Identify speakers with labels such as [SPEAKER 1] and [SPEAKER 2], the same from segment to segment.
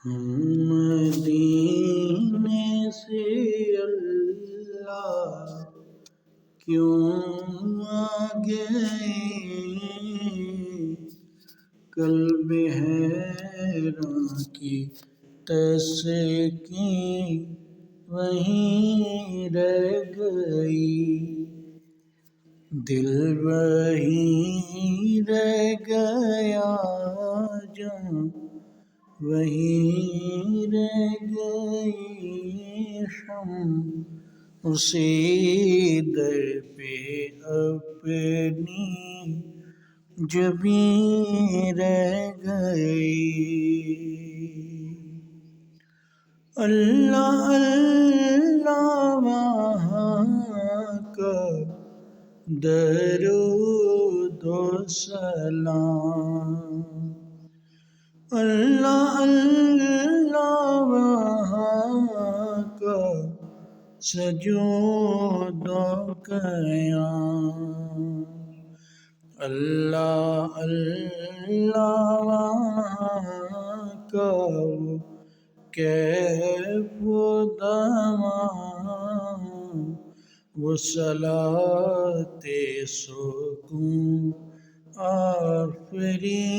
[SPEAKER 1] ہم مدینے سے اللہ کیوں آ گئے، قلب حیراں کی تسکین وہیں رہ گئی، دل وہیں رہ گیا، جان وہیں رہ گئی، شمع اسی در پہ اپنی جبیں رہ گئی۔ اللہ اللہ وہاں کا درود و سلام، اللہ اللہ وہاں کا سجود و قیام، اللہ اللہ وہاں کا کیف و دوام، وہ صلاۃ سکون آفریں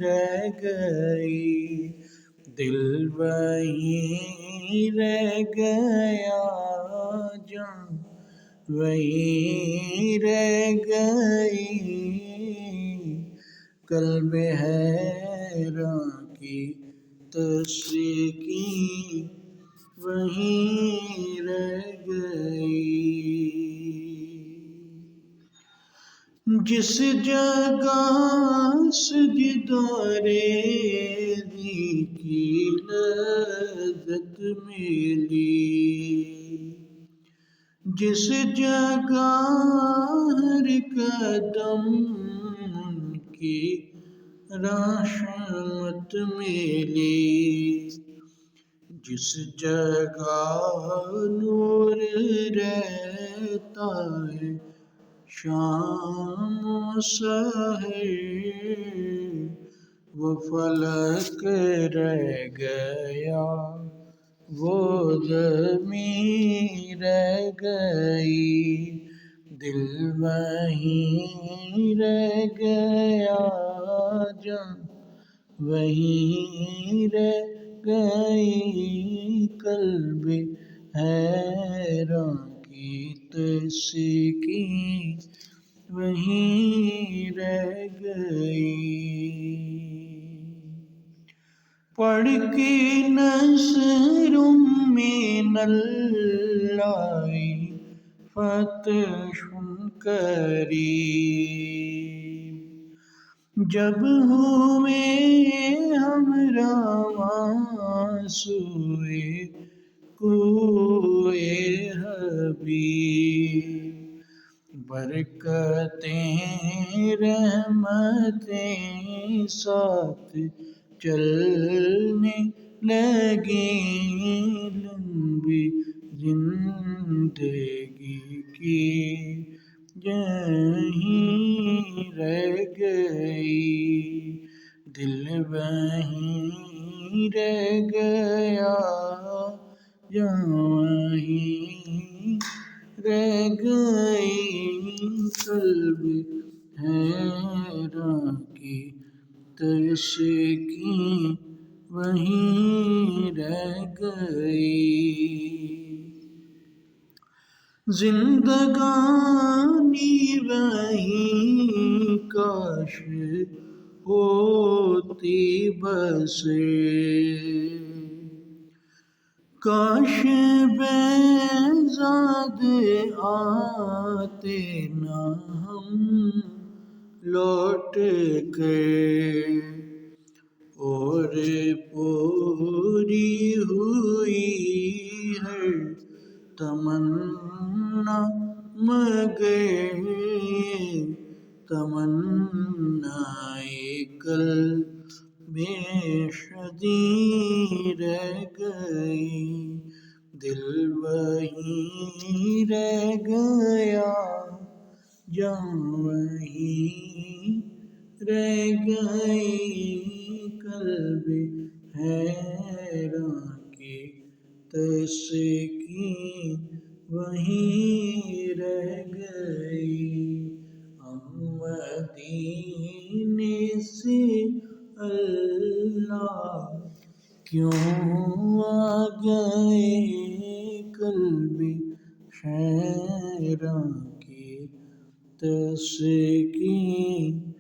[SPEAKER 1] رہ گئی، دل وہیں رہ گیا، جان وہیں رہ گئی، قلب حیراں کی تسکین وہیں رہ گئی۔ جس جگہ سجدہ ریزی کی لذت ملی، جس جگہ ہر قدم کی رحمت ملی، جس جگہ نور رہتا ہے شام و سحر، وہ فلک رہ گیا، وہ زمین رہ گئی، دل وہیں رہ گیا، جان وہیں رہ گئی، قلب حیراں کی تسکین وہیں رہ گئی۔ پڑھ کے نصر من اللہ فتح قریب، جب ہوئے ہم رواں سوئے کوئے حبیب، برکتیں رحمتیں ساتھ چلنے لگیں، لمبی زندگی کی یہیں رہ گئی، دل وہیں رہ گیا، جان وہیں رہ گئی، قلب حیراں کی تسکین وہیں رہ گئی۔ زندگانی وہیں کاش ہوتی بسر، کاش بیزاد آتے نہ ہم لوٹ کر، اور پوری ہوئی ہے تمنا مگر تمنائے قلب شدید رہ گئی، دل وہیں رہ گیا، جان وہیں رہ گئی، قلب حیراں کی تسکین وہیں رہ گئی۔ ہم مدینے سے اللہ کیوں آ گئے، قلب حیراں کی تسکین